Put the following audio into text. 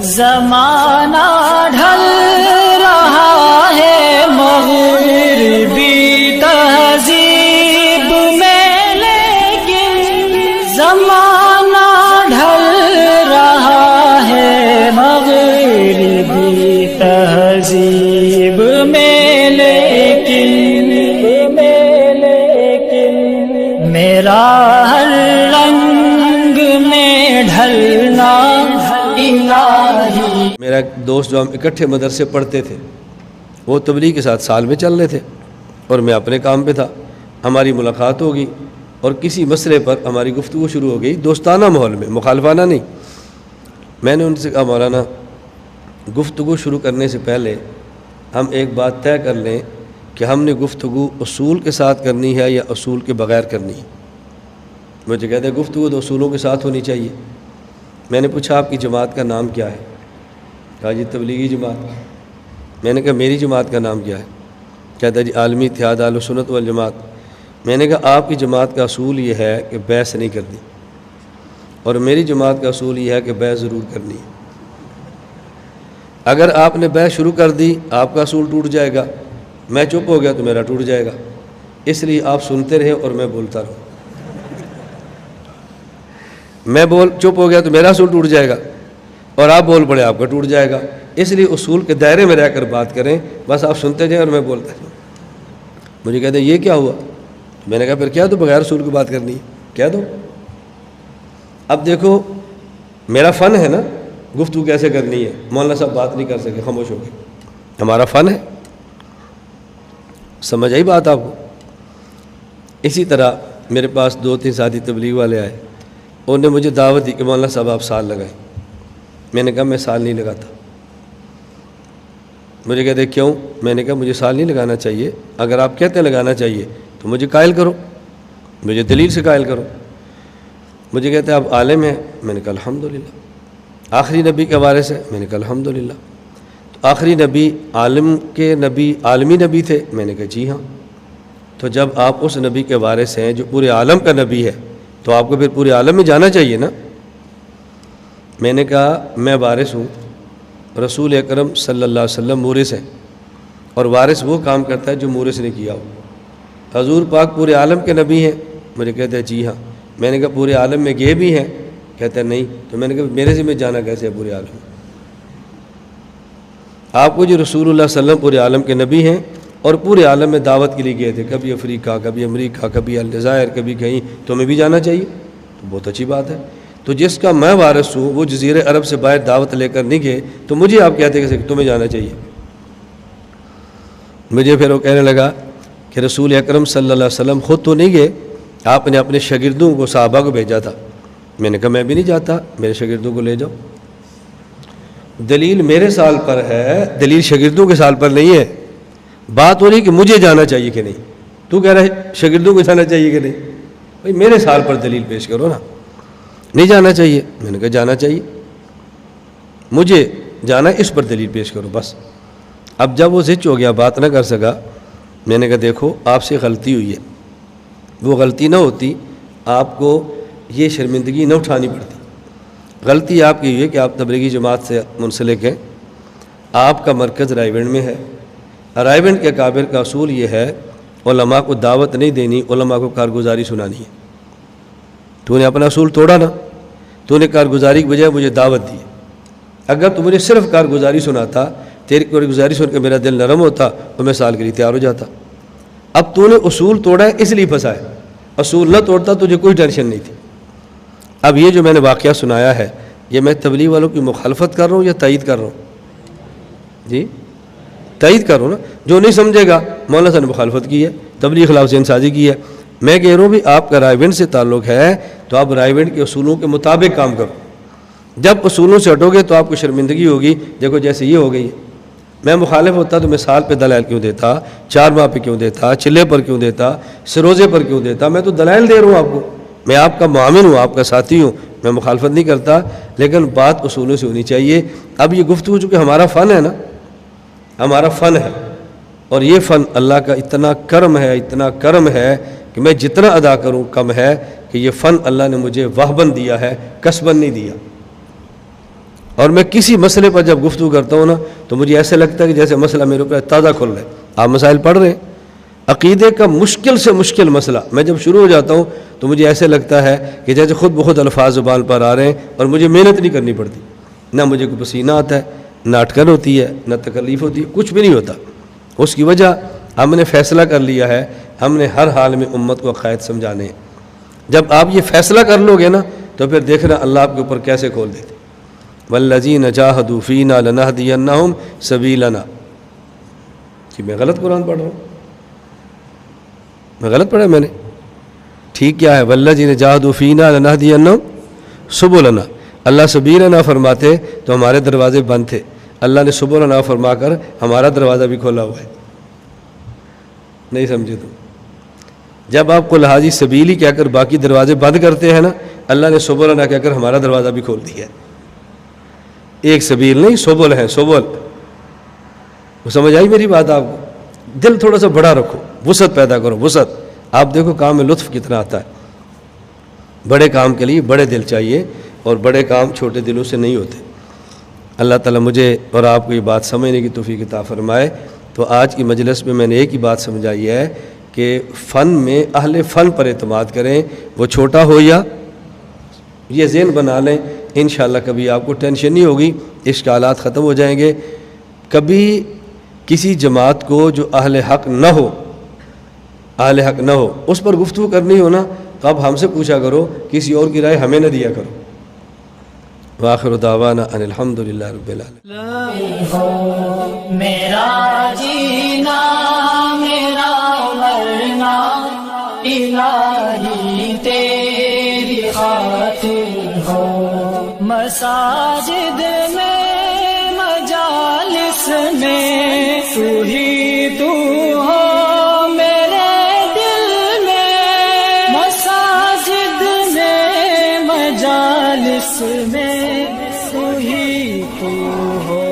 زمانہ ڈھل رہا ہے مغربی تہذیب میں، لیکن زمانہ ڈھل رہا ہے مغربی تہذیب میں، لیکن میرا ہر رنگ میں ڈھلنا الہی۔ میرا ایک دوست جو ہم اکٹھے مدرسے پڑھتے تھے، وہ تبلیغ کے ساتھ سال میں چل رہے تھے اور میں اپنے کام پہ تھا۔ ہماری ملاقات ہوگی اور کسی مسئلے پر ہماری گفتگو شروع ہو گئی، دوستانہ ماحول میں، مخالفانہ نہیں۔ میں نے ان سے کہا مولانا گفتگو شروع کرنے سے پہلے ہم ایک بات طے کر لیں کہ ہم نے گفتگو اصول کے ساتھ کرنی ہے یا اصول کے بغیر کرنی ہے۔ مجھے کہتے ہیں گفتگو تو اصولوں کے ساتھ ہونی چاہیے۔ میں نے پوچھا آپ کی جماعت کا نام کیا ہے؟ کہا جی تبلیغی جماعت۔ میں نے کہا میری جماعت کا نام کیا ہے؟ کہتا جی عالمی اتحاد اہل سنت والجماعت۔ میں نے کہا آپ کی جماعت کا اصول یہ ہے کہ بحث نہیں کرنی، اور میری جماعت کا اصول یہ ہے کہ بحث ضرور کرنی ہے۔ اگر آپ نے بحث شروع کر دی آپ کا اصول ٹوٹ جائے گا، میں چپ ہو گیا تو میرا ٹوٹ جائے گا، اس لیے آپ سنتے رہے اور میں بولتا رہوں۔ میں چپ ہو گیا تو میرا اصول ٹوٹ جائے گا، اور آپ بول پڑے آپ کا ٹوٹ جائے گا، اس لیے اصول کے دائرے میں رہ کر بات کریں، بس آپ سنتے جائیں اور میں بولتا رہوں۔ مجھے کہتے ہیں یہ کیا ہوا؟ میں نے کہا پھر کیا تو بغیر اصول کی بات کرنی ہے، کہہ دو۔ اب دیکھو میرا فن ہے نا گفتگو کیسے کرنی ہے، مولانا صاحب بات نہیں کر سکے، خاموش ہو گئے، ہمارا فن ہے۔ سمجھ آئی بات آپ کو؟ اسی طرح میرے پاس 2-3 ساتھی تبلیغ والے آئے، انہوں نے مجھے دعوت دی کہ مولانا صاحب آپ سال لگائیں۔ میں نے کہا میں سال نہیں لگاتا۔ مجھے کہتے کیوں؟ میں نے کہا مجھے سال نہیں لگانا چاہیے، اگر آپ کہتے ہیں لگانا چاہیے تو مجھے قائل کرو، مجھے دلیل سے قائل کرو۔ مجھے کہتے ہیں آپ عالم ہیں؟ میں نے کہا الحمدللہ۔ آخری نبی کے حوالے سے؟ میں نے کہا الحمدللہ۔ تو آخری نبی عالم کے نبی عالمی نبی تھے؟ میں نے کہا جی ہاں۔ تو جب آپ اس نبی کے وارث ہیں جو پورے عالم کا نبی ہے تو آپ کو پھر پورے عالم میں جانا چاہیے نا۔ میں نے کہا میں وارث ہوں، رسول اکرم صلی اللہ علیہ وسلم مورث ہیں، اور وارث وہ کام کرتا ہے جو مورث نے کیا ہو۔ حضور پاک پورے عالم کے نبی ہیں؟ مجھے کہتے ہیں جی ہاں۔ میں نے کہا پورے عالم میں گئے بھی ہیں؟ کہتے ہیں نہیں۔ تو میں نے کہا میرے ذمہ جانا کیسے ہے پورے عالم میں؟ آپ کو جو رسول اللہ صلی اللہ علیہ وسلم پورے عالم کے نبی ہیں اور پورے عالم میں دعوت کے لیے گئے تھے، کبھی افریقہ، کبھی امریکہ، کبھی الجزائر، کبھی کہیں، تو ہمیں بھی جانا چاہیے، تو بہت اچھی بات ہے۔ تو جس کا میں وارث ہوں وہ جزیرہ عرب سے باہر دعوت لے کر نہیں گئے تو مجھے آپ کہتے کہ تمہیں جانا چاہیے۔ مجھے پھر وہ کہنے لگا کہ رسول اکرم صلی اللہ علیہ وسلم خود تو نہیں گئے، آپ نے اپنے شاگردوں کو، صحابہ کو بھیجا تھا۔ میں نے کہا میں بھی نہیں جاتا، میرے شاگردوں کو لے جاؤ۔ دلیل میرے سال پر ہے، دلیل شاگردوں کے سال پر نہیں ہے۔ بات ہو رہی کہ مجھے جانا چاہیے کہ نہیں، تو کہہ رہا ہے شاگردوں کو جانا چاہیے کہ نہیں۔ بھائی میرے سال پر دلیل پیش کرو نا، نہیں جانا چاہیے۔ میں نے کہا جانا چاہیے، مجھے جانا ہے، اس پر دلیل پیش کرو بس۔ اب جب وہ زچ ہو گیا، بات نہ کر سکا، میں نے کہا دیکھو آپ سے غلطی ہوئی ہے، وہ غلطی نہ ہوتی آپ کو یہ شرمندگی نہ اٹھانی پڑتی۔ غلطی آپ کی ہوئی ہے کہ آپ تبلیغی جماعت سے منسلک ہیں، آپ کا مرکز رائے گنج میں ہے۔ رائے گنج کے اکابر کا اصول یہ ہے علماء کو دعوت نہیں دینی، علماء کو کارگزاری سنانی ہے۔ تو نے اپنا اصول توڑا نا، تو نے کارگزاری کی بجائے مجھے دعوت دی۔ اگر تو مجھے صرف کارگزاری سناتا، تیری کارگزاری سن کے میرا دل نرم ہوتا تو میں سال کے لیے تیار ہو جاتا۔ اب تو نے اصول توڑا ہے اس لیے پھنسا ہے، اصول نہ توڑتا تجھے کوئی ٹینشن نہیں تھی۔ اب یہ جو میں نے واقعہ سنایا ہے، یہ میں تبلیغ والوں کی مخالفت کر رہا ہوں یا تائید کر رہا ہوں؟ جی تائید کر رہا ہوں نا۔ جو نہیں سمجھے گا مولانا صاحب نے مخالفت کی ہے، تبلیغ خلاف ذہن سازی کی ہے۔ میں کہہ رہا ہوں بھی آپ کا رائے گنج سے تعلق ہے تو آپ رائے گنج کے اصولوں کے مطابق کام کرو۔ جب اصولوں سے ہٹو گے تو آپ کو شرمندگی ہوگی۔ دیکھو جیسے یہ ہو گئی ہے، میں مخالف ہوتا تو میں سال پہ دلائل کیوں دیتا، 4 ماہ پہ کیوں دیتا، چلے پر کیوں دیتا، سروزے پر کیوں دیتا؟ میں تو دلائل دے رہا ہوں آپ کو، میں آپ کا معاون ہوں، آپ کا ساتھی ہوں، میں مخالفت نہیں کرتا، لیکن بات اصولوں سے ہونی چاہیے۔ اب یہ گفتگو چونکہ ہمارا فن ہے نا، ہمارا فن ہے، اور یہ فن اللہ کا اتنا کرم ہے، اتنا کرم ہے کہ میں جتنا ادا کروں کم ہے، کہ یہ فن اللہ نے مجھے وہبن دیا ہے، کسبن نہیں دیا۔ اور میں کسی مسئلے پر جب گفتگو کرتا ہوں نا تو مجھے ایسے لگتا ہے کہ جیسے مسئلہ میرے اوپر تازہ کھل رہا ہے. آپ مسائل پڑھ رہے ہیں, عقیدے کا مشکل سے مشکل مسئلہ میں جب شروع ہو جاتا ہوں تو مجھے ایسے لگتا ہے کہ جیسے خود بخود الفاظ زبان پر آ رہے ہیں اور مجھے محنت نہیں کرنی پڑتی, نہ مجھے کوئی پسینہ آتا ہے, نہ اٹکن ہوتی ہے, نہ تکلیف ہوتی ہے, کچھ بھی نہیں ہوتا. اس کی وجہ ہم نے فیصلہ کر لیا ہے, ہم نے ہر حال میں امت کو عقائد سمجھانے ہیں. جب آپ یہ فیصلہ کر لو گے نا تو پھر دیکھنا اللہ آپ کے اوپر کیسے کھول دیتے. والذین جاہدوا فینا لنہدینہم سبیلنا. کہ میں غلط قرآن پڑھ رہا ہوں, میں غلط پڑھا میں نے, ٹھیک کیا ہے؟ والذین جاہدوا فینا لنہدینہم سبلنا. اللہ سبیلنا فرماتے تو ہمارے دروازے بند تھے, اللہ نے سبلنا فرما کر ہمارا دروازہ بھی کھولا ہوا ہے. نہیں سمجھے تم؟ جب آپ قل ھذی سبیلی کہہ کر باقی دروازے بند کرتے ہیں نا, اللہ نے سبلنا کہہ کر ہمارا دروازہ بھی کھول دیا ہے. ایک سبیل نہیں, سبل ہے, سبل. وہ سمجھ آئی میری بات آپ کو؟ دل تھوڑا سا بڑا رکھو, وسعت پیدا کرو, وسعت. آپ دیکھو کام میں لطف کتنا آتا ہے. بڑے کام کے لیے بڑے دل چاہیے اور بڑے کام چھوٹے دلوں سے نہیں ہوتے. اللہ تعالیٰ مجھے اور آپ کو یہ بات سمجھنے کی توفیق عطا فرمائے. تو آج کی مجلس میں نے ایک ہی بات سمجھائی ہے کہ فن میں اہل فن پر اعتماد کریں, وہ چھوٹا ہو یا, یہ ذہن بنا لیں. انشاءاللہ کبھی آپ کو ٹینشن نہیں ہوگی, اشکالات ختم ہو جائیں گے. کبھی کسی جماعت کو جو اہل حق نہ ہو, اہل حق نہ ہو, اس پر گفتگو کرنی ہو نا تو آپ ہم سے پوچھا کرو, کسی اور کی رائے ہمیں نہ دیا کرو. وآخر دعوانا ان الحمدللہ رب العالمین. میرا جینا میرا مرنا الہی تیری خاطر ہو. مساجد میں مجالس میں تو ہی تو ہو میرے دل میں. مساجد میں مجالس میں تو ہی تو ہو.